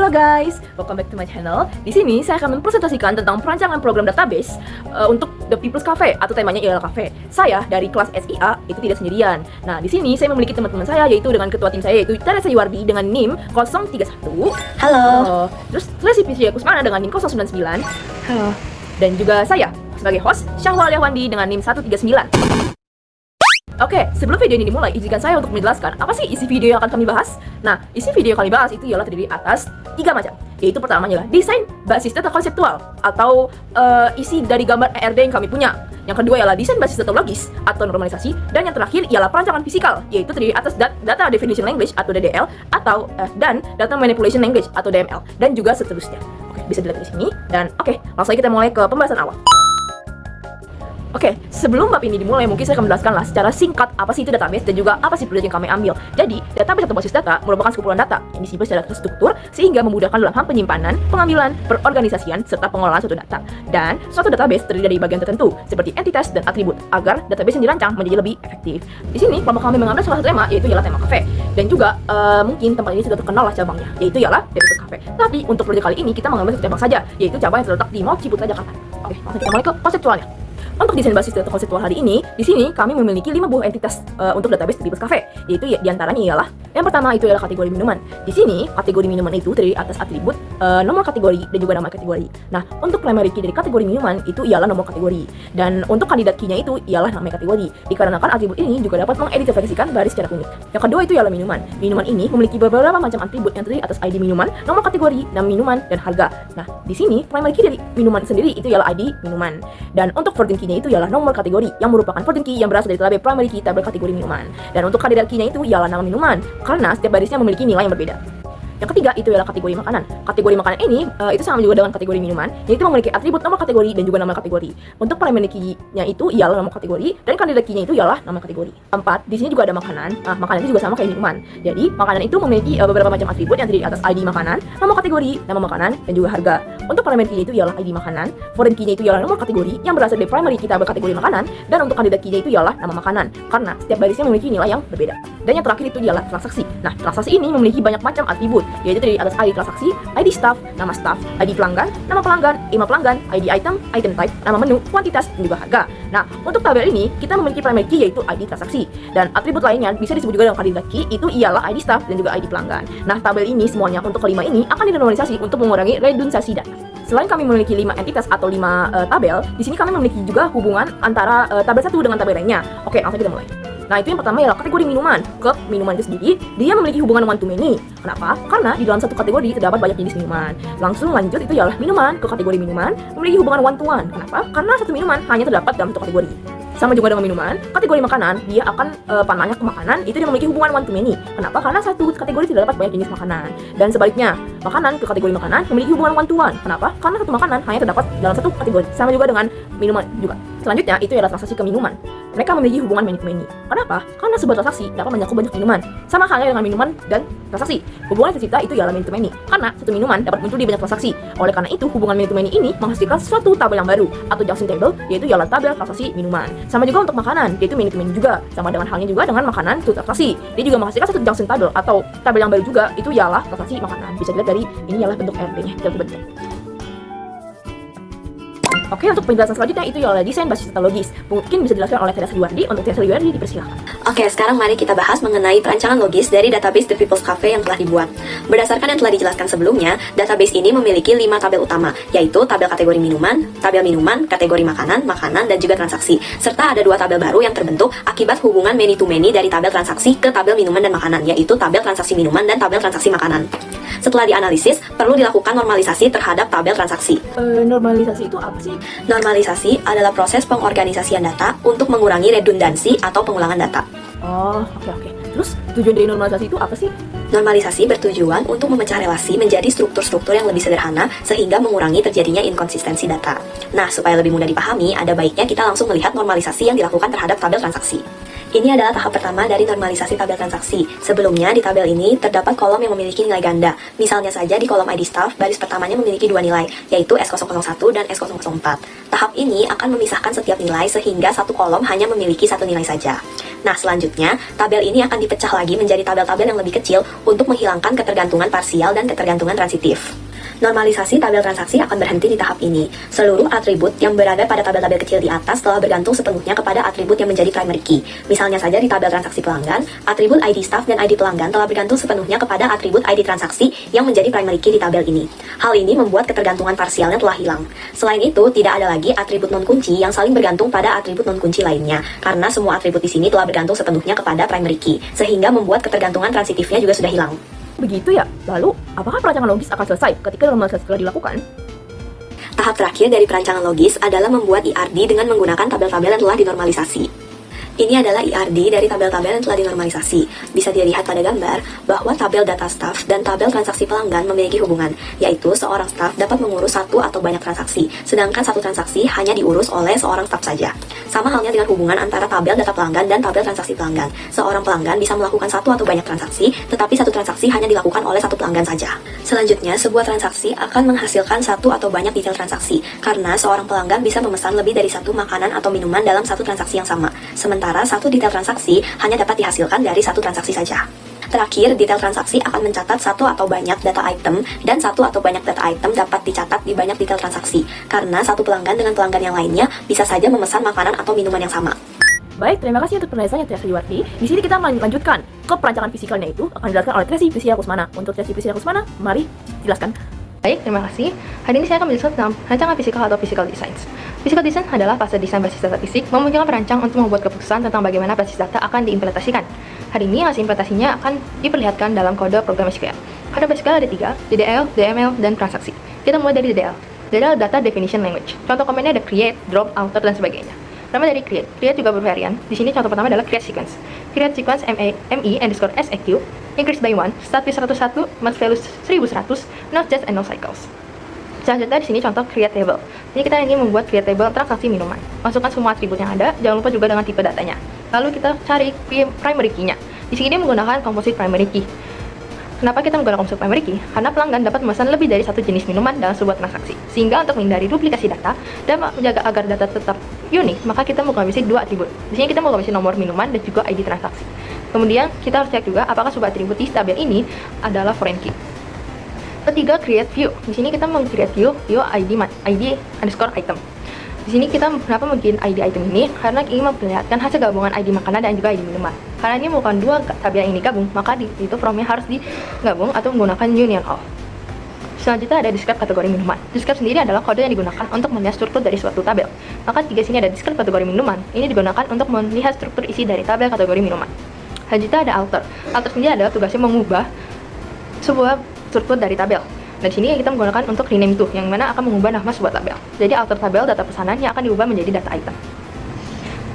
Halo guys, welcome back to my channel. Di sini saya akan mempresentasikan tentang perancangan program database untuk The People's Cafe atau temanya ialah cafe. Saya dari kelas SIA itu tidak sendirian. Nah, di sini saya memiliki teman-teman saya yaitu dengan ketua tim saya yaitu Teresa Yuwardi dengan NIM 031. Halo. Terus Tracy Piscia Kusmana dengan NIM 099. Halo. Dan juga saya sebagai host Syahwal Yahwandi dengan NIM 139. Oke, sebelum video ini dimulai, izinkan saya untuk menjelaskan apa sih isi video yang akan kami bahas. Nah, isi video yang kami bahas itu ialah terdiri atas 3 macam. Yaitu pertamanya adalah desain basis data konseptual atau isi dari gambar ERD yang kami punya. Yang kedua ialah desain basis data logis atau normalisasi. Dan yang terakhir ialah perancangan fisikal, yaitu terdiri atas data definition language atau DDL atau dan data manipulation language atau DML dan juga seterusnya. Oke, bisa dilihat di sini. Dan oke, langsung saja kita mulai ke pembahasan awal. Oke, sebelum bab ini dimulai, mungkin saya akan menjelaskanlah secara singkat apa sih itu database dan juga apa sih project yang kami ambil. Jadi, database atau basis data merupakan sekumpulan data yang disimpan secara terstruktur sehingga memudahkan dalam hal penyimpanan, pengambilan, perorganisasian, serta pengelolaan suatu data. Dan suatu database terdiri dari bagian tertentu seperti entitas dan atribut agar database yang dirancang menjadi lebih efektif. Di sini, kelompok kami mengambil salah satu tema yaitu ialah tema cafe. Dan juga mungkin tempat ini sudah terkenal lah cabangnya, yaitu ialah The People's Cafe. Tapi untuk project kali ini kita mengambil satu cabang saja, yaitu cabang yang terletak di Mall Ciputra, Jakarta. Oke, langsung kita mulai ke konseptualnya. Untuk desain basis data konseptual hari ini, di sini kami memiliki 5 buah entitas untuk database The People's Cafe, yaitu diantaranya ialah yang pertama itu adalah kategori minuman. Di sini kategori minuman itu terdiri atas atribut, nomor kategori dan juga nama kategori. Nah, untuk primary key dari kategori minuman itu ialah nomor kategori, dan untuk kandidat key-nya itu ialah nama kategori. Dikarenakan atribut ini juga dapat mengidentifikasikan baris secara unik. Yang kedua itu ialah minuman. Minuman ini memiliki beberapa macam atribut yang terdiri atas ID minuman, nomor kategori, nama minuman dan harga. Nah, di sini primary key dari minuman sendiri itu ialah ID minuman. Dan untuk foreign key-nya itu ialah nomor kategori yang merupakan foreign key yang berasal dari tabel primary key tabel kategori minuman. Dan untuk kandidat key-nya itu ialah nama minuman karena setiap barisnya memiliki nilai yang berbeda. Yang ketiga itu adalah kategori makanan. Kategori makanan ini itu sama juga dengan kategori minuman, yaitu memiliki atribut nomor kategori dan juga nama kategori. Untuk primary key-nya itu ialah nama kategori dan kandidat key-nya itu ialah nama kategori. Keempat, di sini juga ada makanan. Nah, makanan itu juga sama kayak minuman. Jadi, makanan itu memiliki beberapa macam atribut yang terdiri atas ID makanan, nama kategori, nama makanan dan juga harga. Untuk primary key-nya itu ialah ID makanan, foreign key-nya itu ialah nomor kategori yang berasal dari primary key tabel kategori makanan, dan untuk kandidat key-nya itu ialah nama makanan karena setiap barisnya memiliki nilai yang berbeda. Dan yang terakhir itu ialah transaksi. Nah, transaksi ini memiliki banyak macam atribut, yaitu terdiri atas ID transaksi, ID staff, ID pelanggan, nama pelanggan, email pelanggan, ID item, item type, nama menu, kuantitas, dan juga harga. Nah, untuk tabel ini kita memiliki primary key yaitu ID transaksi, dan atribut lainnya bisa disebut juga dengan kandidat key itu ialah ID staff dan juga ID pelanggan. Nah, tabel ini semuanya untuk kelima ini akan dinormalisasi untuk mengurangi redundansi data. Selain kami memiliki 5 entitas atau 5 tabel, di sini kami memiliki juga hubungan antara tabel satu dengan tabel lainnya. Oke, langsung kita mulai. Nah, itu yang pertama ialah kategori minuman. Ke minuman itu sendiri, dia memiliki hubungan one to many. Kenapa? Karena di dalam satu kategori terdapat banyak jenis minuman. Langsung lanjut itu ialah minuman ke kategori minuman memiliki hubungan one to one. Kenapa? Karena satu minuman hanya terdapat dalam satu kategori. Sama juga dengan minuman, kategori makanan, dia akan panahnya ke makanan, itu dia memiliki hubungan one to many. Kenapa? Karena satu kategori tidak dapat banyak jenis makanan. Dan sebaliknya, makanan ke kategori makanan memiliki hubungan one to one. Kenapa? Karena satu makanan hanya terdapat dalam satu kategori. Sama juga dengan minuman juga. Selanjutnya, itu adalah transaksi ke minuman. Mereka memiliki hubungan many to many. Kenapa? Karena sebuah transaksi dapat mencakup banyak minuman. Sama halnya dengan minuman dan transaksi. Hubungan yang tercipta itu ialah many to many. Karena satu minuman dapat muncul di banyak transaksi. Oleh karena itu, hubungan many to many ini menghasilkan suatu tabel yang baru atau junction table, yaitu ialah tabel transaksi minuman. Sama juga untuk makanan, yaitu many to many juga. Sama dengan halnya juga dengan makanan to transaksi. Dia juga menghasilkan satu junction table atau tabel yang baru juga, itu ialah transaksi makanan. Bisa dilihat dari ini ialah bentuk RD-nya, kita bentuk. Oke, untuk penjelasan selanjutnya itu ialah desain basis data logis. Mungkin bisa dijelaskan oleh Teresa Yuwardi. Untuk Teresa Yuwardi dipersilakan. Oke, sekarang mari kita bahas mengenai perancangan logis dari database The People's Cafe yang telah dibuat. Berdasarkan yang telah dijelaskan sebelumnya, database ini memiliki 5 tabel utama, yaitu tabel kategori minuman, kategori makanan, dan juga transaksi. Serta ada 2 tabel baru yang terbentuk akibat hubungan many to many dari tabel transaksi ke tabel minuman dan makanan, yaitu tabel transaksi minuman dan tabel transaksi makanan. Setelah dianalisis, perlu dilakukan normalisasi terhadap tabel transaksi. Normalisasi itu apa sih? Normalisasi adalah proses pengorganisasian data untuk mengurangi redundansi atau pengulangan data. Oh, oke. Terus tujuan dari normalisasi itu apa sih? Normalisasi bertujuan untuk memecah relasi menjadi struktur-struktur yang lebih sederhana sehingga mengurangi terjadinya inkonsistensi data. Nah, supaya lebih mudah dipahami, ada baiknya kita langsung melihat normalisasi yang dilakukan terhadap tabel transaksi. Ini adalah tahap pertama dari normalisasi tabel transaksi. Sebelumnya, di tabel ini terdapat kolom yang memiliki nilai ganda. Misalnya saja di kolom ID staff, baris pertamanya memiliki 2 nilai, yaitu S001 dan S004. Tahap ini akan memisahkan setiap nilai sehingga satu kolom hanya memiliki 1 nilai saja. Nah, selanjutnya, tabel ini akan dipecah lagi menjadi tabel-tabel yang lebih kecil untuk menghilangkan ketergantungan parsial dan ketergantungan transitif. Normalisasi tabel transaksi akan berhenti di tahap ini. Seluruh atribut yang berada pada tabel-tabel kecil di atas telah bergantung sepenuhnya kepada atribut yang menjadi primary key. Misalnya saja di tabel transaksi pelanggan, atribut ID staff dan ID pelanggan telah bergantung sepenuhnya kepada atribut ID transaksi yang menjadi primary key di tabel ini. Hal ini membuat ketergantungan parsialnya telah hilang. Selain itu, tidak ada lagi atribut non-kunci yang saling bergantung pada atribut non-kunci lainnya, karena semua atribut di sini telah bergantung sepenuhnya kepada primary key, sehingga membuat ketergantungan transitifnya juga sudah hilang. Begitu ya? Lalu, apakah perancangan logis akan selesai ketika normalisasi telah dilakukan? Tahap terakhir dari perancangan logis adalah membuat IRD dengan menggunakan tabel-tabel yang telah dinormalisasi. Ini adalah IRD dari tabel-tabel yang telah dinormalisasi. Bisa dilihat pada gambar bahwa tabel data staff dan tabel transaksi pelanggan memiliki hubungan, yaitu seorang staff dapat mengurus satu atau banyak transaksi, sedangkan satu transaksi hanya diurus oleh seorang staff saja. Sama halnya dengan hubungan antara tabel data pelanggan dan tabel transaksi pelanggan. Seorang pelanggan bisa melakukan satu atau banyak transaksi, tetapi satu transaksi hanya dilakukan oleh satu pelanggan saja. Selanjutnya, sebuah transaksi akan menghasilkan satu atau banyak detail transaksi, karena seorang pelanggan bisa memesan lebih dari satu makanan atau minuman dalam satu transaksi yang sama. Sementara satu detail transaksi hanya dapat dihasilkan dari satu transaksi saja. Terakhir, detail transaksi akan mencatat satu atau banyak data item, dan satu atau banyak data item dapat dicatat di banyak detail transaksi, karena satu pelanggan dengan pelanggan yang lainnya bisa saja memesan makanan atau minuman yang sama. Baik, terima kasih untuk penjelasannya Tracy Wardi. Di sini kita melanjutkan ke perancangan fisikalnya, itu akan dijelaskan oleh Tracy Priscilla Kusmana. Untuk Tracy Priscilla Kusmana, mari jelaskan. Baik, terima kasih. Hari ini saya akan menjelaskan tentang rancangan fisikal atau physical designs. Physical design adalah fase desain basis data fisik, memunculkan perancang untuk membuat keputusan tentang bagaimana basis data akan diimplementasikan. Hari ini hasil implementasinya akan diperlihatkan dalam kode program SQL. Kode SQL ada 3, DDL, DML, dan transaksi. Kita mulai dari DDL. DDL Data Definition Language. Contoh komennya ada create, drop, alter, dan sebagainya. Pertama dari create. Create juga bervarian. Di sini contoh pertama adalah create sequence. Create sequence ME_SEQ increase by 1, start with 101, max value 1100, no just and no cycles. Selanjutnya di sini contoh create table. Jadi kita ingin membuat create table transaksi minuman. Masukkan semua atribut yang ada, jangan lupa juga dengan tipe datanya. Lalu kita cari primary key-nya. Di sini menggunakan composite primary key. Kenapa kita menggunakan composite primary key? Karena pelanggan dapat memesan lebih dari satu jenis minuman dalam sebuah transaksi. Sehingga untuk menghindari duplikasi data dan menjaga agar data tetap unik, maka kita mengkombinasi dua atribut. Di sini kita mengkombinasi nomor minuman dan juga ID transaksi. Kemudian kita harus cek juga apakah sebuah atribut di tabel ini adalah foreign key. Ketiga, create view. Di sini kita meng-create view ID_item. Di sini kita kenapa bikin ID item ini? Karena ingin memperlihatkan hasil gabungan ID makanan dan juga ID minuman. Karena ini bukan dua tabel yang digabung, maka itu from-nya harus digabung atau menggunakan union all. Selanjutnya ada describe kategori minuman. Describe sendiri adalah kode yang digunakan untuk melihat struktur dari suatu tabel. Maka tiga sini ada describe kategori minuman. Ini digunakan untuk melihat struktur isi dari tabel kategori minuman. Selanjutnya ada alter. Alter sendiri adalah tugasnya mengubah sebuah struktur dari tabel. Dan di sini kita menggunakan untuk rename itu, yang mana akan mengubah nama sebuah tabel. Jadi alter tabel data pesanan yang akan diubah menjadi data item.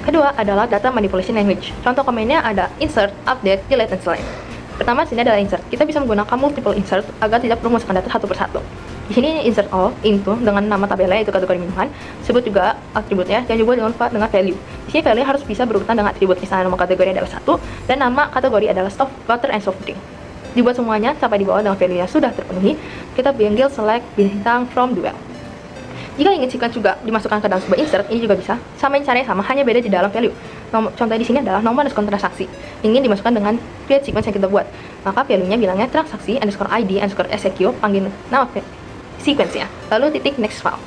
Kedua adalah data manipulation language. Contoh komennya ada insert, update, delete, dan select. Pertama sini adalah insert. Kita bisa menggunakan multiple insert agar tidak perlu memasukkan data satu persatu. Di sini insert all into dengan nama tabelnya yaitu kategori minuman, sebut juga atributnya dan juga jangan lupa dengan value. Di sini value harus bisa berurutan dengan atribut, misalnya nama kategori adalah 1 dan nama kategori adalah stop, water, and soft drink. Dibuat semuanya sampai di bawah dengan value yang sudah terpenuhi. Kita panggil select bintang from duel. Jika ingin sequence juga dimasukkan ke dalam sebuah insert, ini juga bisa. Sama caranya sama, hanya beda di dalam value. Contoh di sini adalah nomor underscore transaksi. Ingin dimasukkan dengan create sequence yang kita buat. Maka value-nya bilangnya transaksi underscore ID underscore SEQ, panggil nama sequence-nya. Lalu titik next file.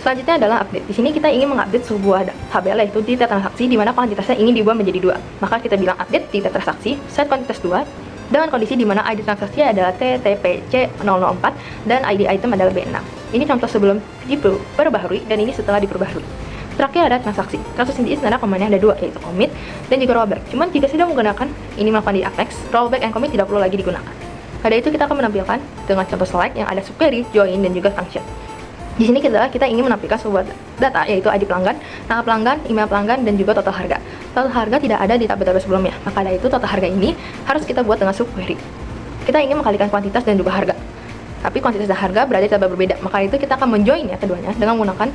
Selanjutnya adalah update. Di sini kita ingin mengupdate sebuah tabel yaitu data transaksi di mana kuantitasnya ingin diubah menjadi 2. Maka kita bilang update data transaksi, set kuantitas 2 dengan kondisi di mana ID transaksi adalah TTPC004 dan ID item adalah B6. Ini contoh sebelum diperbaharui dan ini setelah diperbaharui. Terakhir ada transaksi. Transaksi sendiri sebenarnya komennya ada 2, yaitu commit dan juga rollback. Cuman jika sudah menggunakan ini melakukan di Apex, rollback and commit tidak perlu lagi digunakan. Pada itu kita akan menampilkan dengan contoh select yang ada subquery, join, dan juga function. Di sini kita ingin menampilkan sebuah data yaitu ID pelanggan, nama pelanggan, email pelanggan, dan juga total harga. Total harga tidak ada di tabel-tabel sebelumnya. Maka dari itu total harga ini harus kita buat dengan subquery. Kita ingin mengkalikan kuantitas dan juga harga. Tapi kuantitas dan harga berada di tabel berbeda. Maka itu kita akan menjoinnya keduanya dengan menggunakan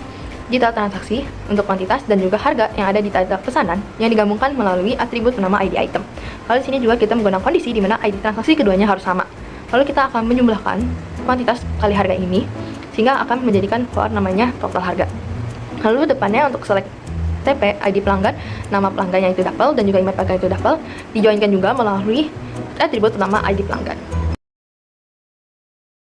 detail transaksi untuk kuantitas dan juga harga yang ada di tabel pesanan yang digabungkan melalui atribut bernama ID item. Lalu di sini juga kita menggunakan kondisi di mana ID transaksi keduanya harus sama. Lalu kita akan menjumlahkan kuantitas kali harga ini sehingga akan menjadikan keluar namanya total harga. Lalu depannya untuk select OTP, ID pelanggan, nama pelanggan yang itu double, dan juga email pelanggan itu double, dijoinkan juga melalui atribut utama ID pelanggan.